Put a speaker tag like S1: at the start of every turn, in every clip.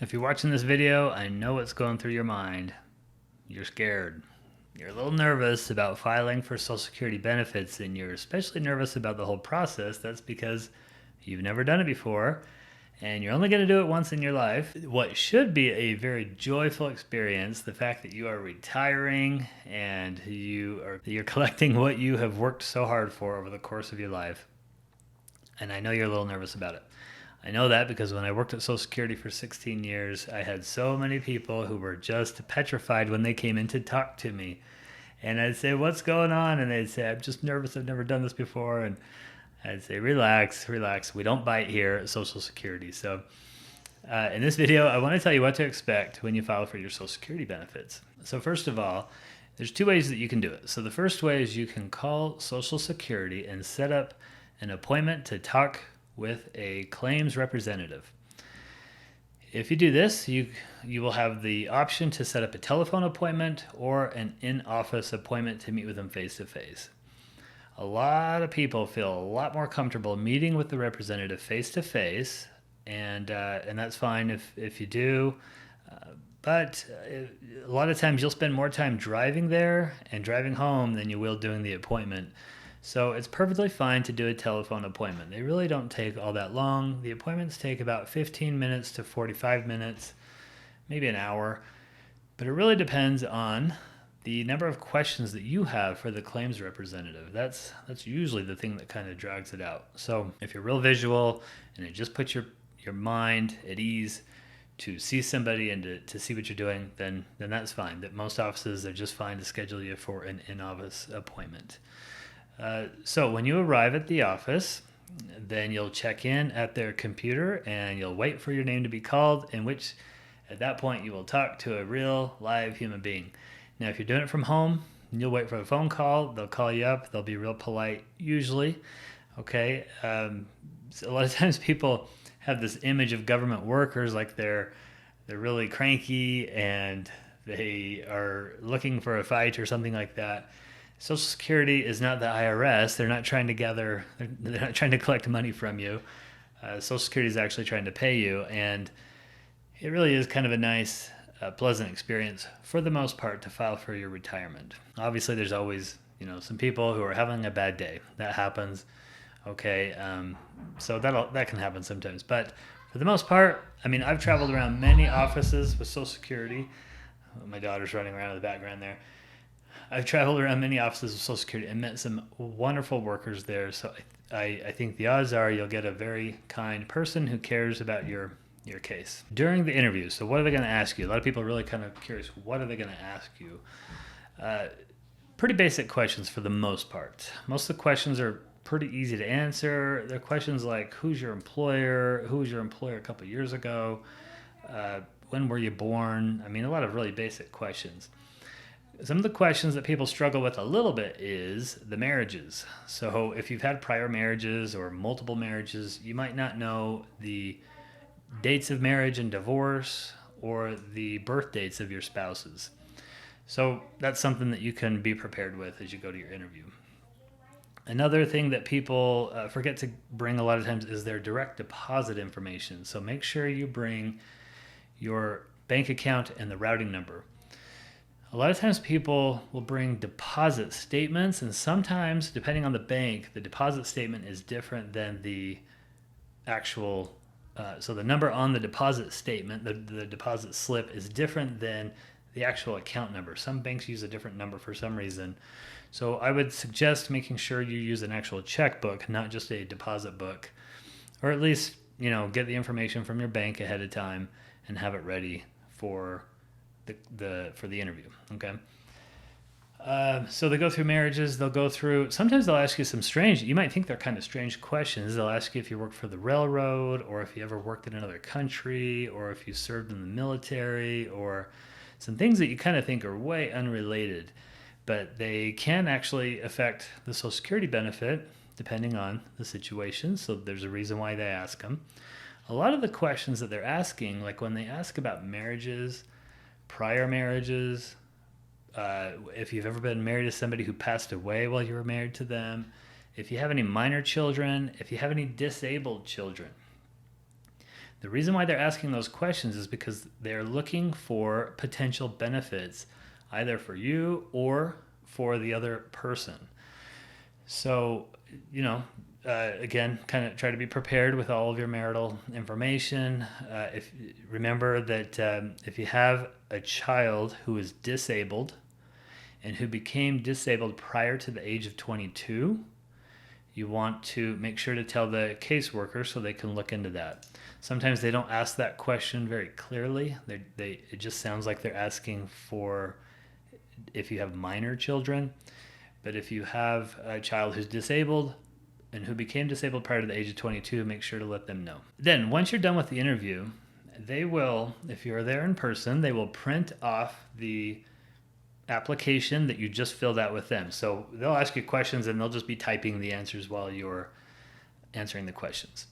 S1: If you're watching this video, I know what's going through your mind. You're scared. You're a little nervous about filing for Social Security benefits, and you're especially nervous about the whole process. That's because you've never done it before, and you're only going to do it once in your life. What should be a very joyful experience, the fact that you are retiring and you're collecting what you have worked so hard for over the course of your life. And I know you're a little nervous about it. I know that because when I worked at Social Security for 16 years, I had so many people who were just petrified when they came in to talk to me. And I'd say, "What's going on?" And they'd say, "I'm just nervous. I've never done this before." And I'd say, "Relax, relax. We don't bite here at Social Security." So, in this video, I want to tell you what to expect when you file for your Social Security benefits. So, first of all, there's two ways that you can do it. So, the first way is you can call Social Security and set up an appointment to talk with a claims representative. If you do this, you will have the option to set up a telephone appointment or an in-office appointment to meet with them face-to-face. A lot of people feel a lot more comfortable meeting with the representative face-to-face, and that's fine if you do. But a lot of times you'll spend more time driving there and driving home than you will doing the appointment. So it's perfectly fine to do a telephone appointment. They really don't take all that long. The appointments take about 15 minutes to 45 minutes, maybe an hour. But it really depends on the number of questions that you have for the claims representative. That's usually the thing that kind of drags it out. So if you're real visual and it just puts your mind at ease to see somebody and to see what you're doing, then that's fine. That most offices are just fine to schedule you for an in-office appointment. So when you arrive at the office, then you'll check in at their computer and you'll wait for your name to be called, in which at that point you will talk to a real live human being. Now, if you're doing it from home, you'll wait for a phone call. They'll call you up. They'll be real polite usually. Okay. So a lot of times people have this image of government workers like they're really cranky and they are looking for a fight or something like that. Social Security is not the IRS. They're not trying to they're not trying to collect money from you. Social Security is actually trying to pay you, and it really is kind of a nice, pleasant experience for the most part to file for your retirement. Obviously, there's always some people who are having a bad day. That happens. Okay, so that can happen sometimes, but for the most part, I mean, I've traveled around many offices with Social Security. My daughter's running around in the background there. I've traveled around many offices of Social Security and met some wonderful workers there. So I think the odds are you'll get a very kind person who cares about your case. During the interview, so what are they going to ask you? A lot of people are really kind of curious. What are they going to ask you? Pretty basic questions for the most part. Most of the questions are pretty easy to answer. They're questions like, who's your employer? Who was your employer a couple years ago? When were you born? I mean, a lot of really basic questions. Some of the questions that people struggle with a little bit is the marriages. So if you've had prior marriages or multiple marriages, you might not know the dates of marriage and divorce or the birth dates of your spouses. So that's something that you can be prepared with as you go to your interview. Another thing that people forget to bring a lot of times is their direct deposit information. So make sure you bring your bank account and the routing number. A lot of times people will bring deposit statements, and sometimes, depending on the bank, the deposit statement is different than the actual. So the number on the deposit statement, the deposit slip, is different than the actual account number. Some banks use a different number for some reason. So I would suggest making sure you use an actual checkbook, not just a deposit book, or at least get the information from your bank ahead of time and have it ready for the interview. Okay. So they go through marriages. Sometimes they'll ask you some strange, you might think they're kind of strange questions. They'll ask you if you worked for the railroad, or if you ever worked in another country, or if you served in the military, or some things that you kind of think are way unrelated, but they can actually affect the Social Security benefit depending on the situation. So there's a reason why they ask them. A lot of the questions that they're asking, like when they ask about marriages, prior marriages, if you've ever been married to somebody who passed away while you were married to them, if you have any minor children, if you have any disabled children, The reason why they're asking those questions is because they're looking for potential benefits, either for you or for the other person. So, you know, again, kind of try to be prepared with all of your marital information. If remember that if you have a child who is disabled and who became disabled prior to the age of 22, you want to make sure to tell the caseworker so they can look into that. Sometimes they don't ask that question very clearly. It just sounds like they're asking for if you have minor children. But if you have a child who's disabled and who became disabled prior to the age of 22, make sure to let them know. Then, once you're done with the interview, they will, if you're there in person, they will print off the application that you just filled out with them. So they'll ask you questions and they'll just be typing the answers while you're answering the questions.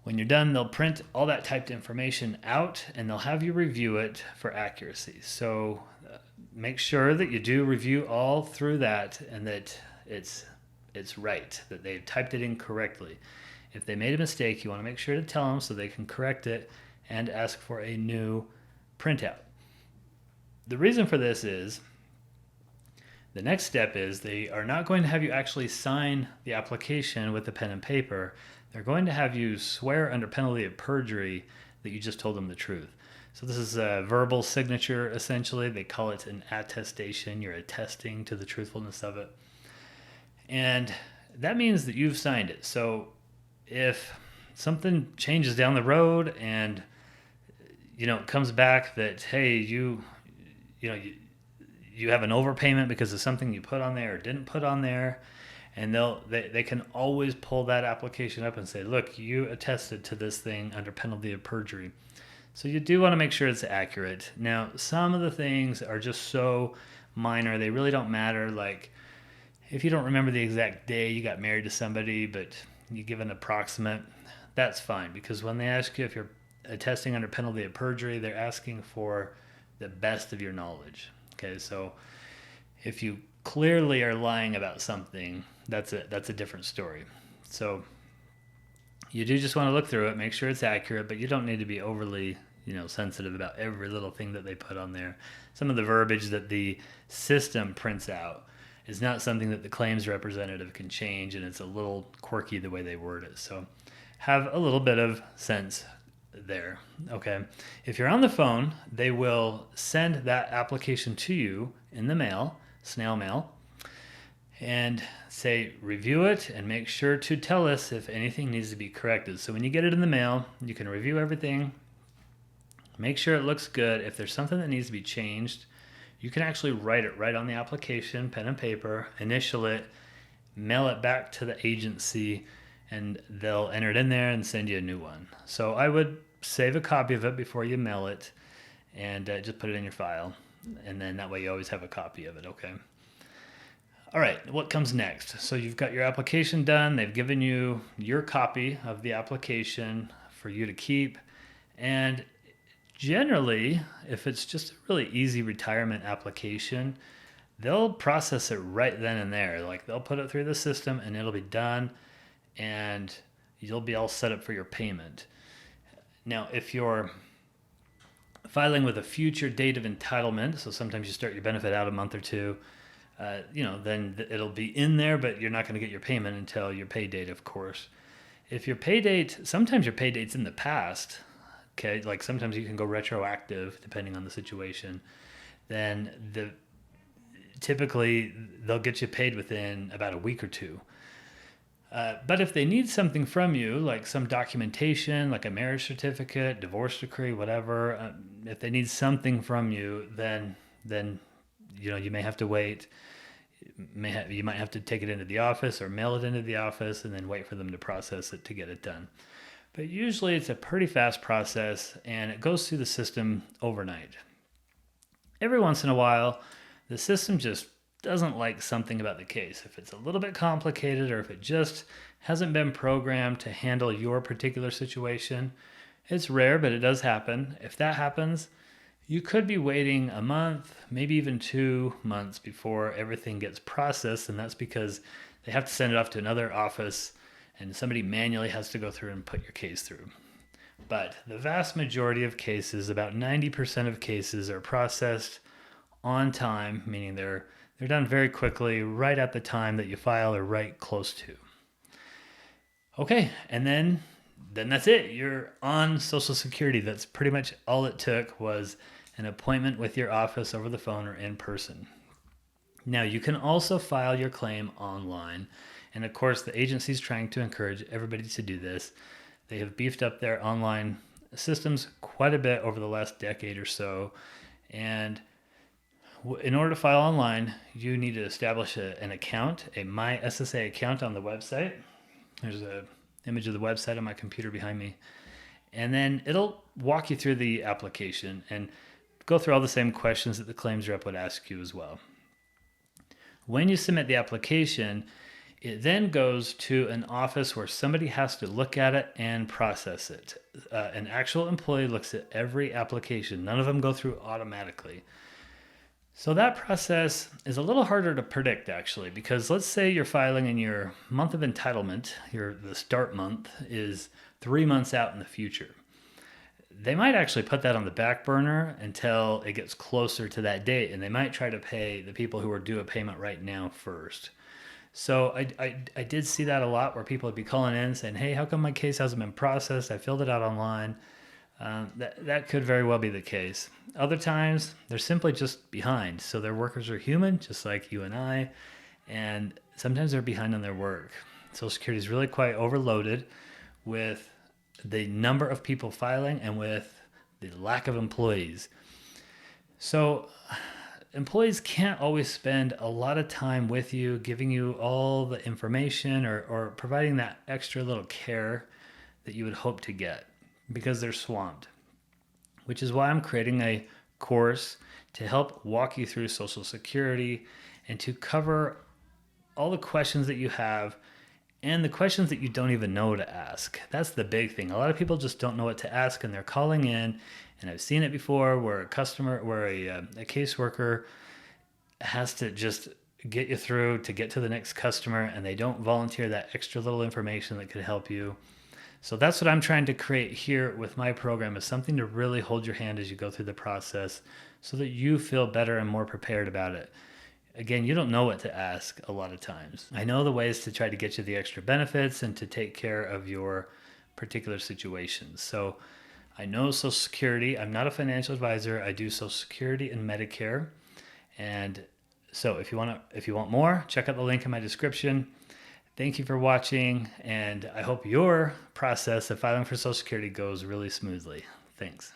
S1: When you're done, they'll print all that typed information out and they'll have you review it for accuracy. So make sure that you do review all through that and that it's right, that they've typed it in correctly. If they made a mistake, you want to make sure to tell them so they can correct it and ask for a new printout. The reason for this is the next step is they are not going to have you actually sign the application with a pen and paper. They're going to have you swear under penalty of perjury that you just told them the truth. So this is a verbal signature, essentially. They call it an attestation. You're attesting to the truthfulness of it. And that means that you've signed it. So if something changes down the road and, it comes back that, hey, you have an overpayment because of something you put on there or didn't put on there, and they can always pull that application up and say, look, you attested to this thing under penalty of perjury. So you do want to make sure it's accurate. Now, some of the things are just so minor, they really don't matter. Like if you don't remember the exact day you got married to somebody, but you give an approximate, that's fine, because when they ask you if you're attesting under penalty of perjury, they're asking for the best of your knowledge. Okay, so if you clearly are lying about something, that's a different story. So you do just want to look through it, make sure it's accurate, but you don't need to be overly, sensitive about every little thing that they put on there. Some of the verbiage that the system prints out is not something that the claims representative can change, and it's a little quirky the way they word it. So have a little bit of sense there. Okay. If you're on the phone, they will send that application to you in the mail, snail mail, and say, review it and make sure to tell us if anything needs to be corrected. So when you get it in the mail, you can review everything, make sure it looks good. If there's something that needs to be changed, you can actually write it right on the application, pen and paper, initial it, mail it back to the agency, and they'll enter it in there and send you a new one. So I would save a copy of it before you mail it and just put it in your file. And then that way you always have a copy of it, okay? All right, what comes next? So you've got your application done. They've given you your copy of the application for you to keep. And generally, if it's just a really easy retirement application, they'll process it right then and there. Like they'll put it through the system and it'll be done, and you'll be all set up for your payment. Now, if you're filing with a future date of entitlement, so sometimes you start your benefit out a month or two, then it'll be in there, but you're not going to get your payment until your pay date, of course. If your pay date, sometimes your pay date's in the past, okay, like sometimes you can go retroactive depending on the situation, then typically they'll get you paid within about a week or two. But if they need something from you, like some documentation, like a marriage certificate, divorce decree, whatever, if they need something from you, then you may have to wait. You might have to take it into the office or mail it into the office and then wait for them to process it to get it done. But usually it's a pretty fast process and it goes through the system overnight. Every once in a while, the system just doesn't like something about the case. If it's a little bit complicated or if it just hasn't been programmed to handle your particular situation, it's rare, but it does happen. If that happens, you could be waiting a month, maybe even 2 months before everything gets processed, and that's because they have to send it off to another office and somebody manually has to go through and put your case through. But the vast majority of cases, about 90% of cases, are processed on time, meaning they're done very quickly, right at the time that you file or right close to. Okay, and then that's it. You're on Social Security. That's pretty much all it took was an appointment with your office over the phone or in person. Now, you can also file your claim online. And of course, the agency is trying to encourage everybody to do this. They have beefed up their online systems quite a bit over the last decade or so. And in order to file online, you need to establish an account, a My SSA account on the website. There's an image of the website on my computer behind me. And then it'll walk you through the application and go through all the same questions that the claims rep would ask you as well. When you submit the application, it then goes to an office where somebody has to look at it and process it. An actual employee looks at every application. None of them go through automatically. So that process is a little harder to predict, actually, because let's say you're filing in your month of entitlement, the start month is 3 months out in the future. They might actually put that on the back burner until it gets closer to that date, and they might try to pay the people who are due a payment right now first. So I did see that a lot where people would be calling in saying, hey, how come my case hasn't been processed? I filled it out online. That could very well be the case. Other times, they're simply just behind. So their workers are human, just like you and I, and sometimes they're behind on their work. Social Security is really quite overloaded with the number of people filing and with the lack of employees. So employees can't always spend a lot of time with you, giving you all the information or providing that extra little care that you would hope to get because they're swamped, which is why I'm creating a course to help walk you through Social Security and to cover all the questions that you have and the questions that you don't even know to ask. That's the big thing. A lot of people just don't know what to ask and they're calling in, and I've seen it before where a caseworker has to just get you through to get to the next customer and they don't volunteer that extra little information that could help you. So that's what I'm trying to create here with my program, is something to really hold your hand as you go through the process so that you feel better and more prepared about it. Again, you don't know what to ask a lot of times. I know the ways to try to get you the extra benefits and to take care of your particular situations. So I know Social Security. I'm not a financial advisor. I do Social Security and Medicare. And so if you want more, check out the link in my description. Thank you for watching, and I hope your process of filing for Social Security goes really smoothly. Thanks.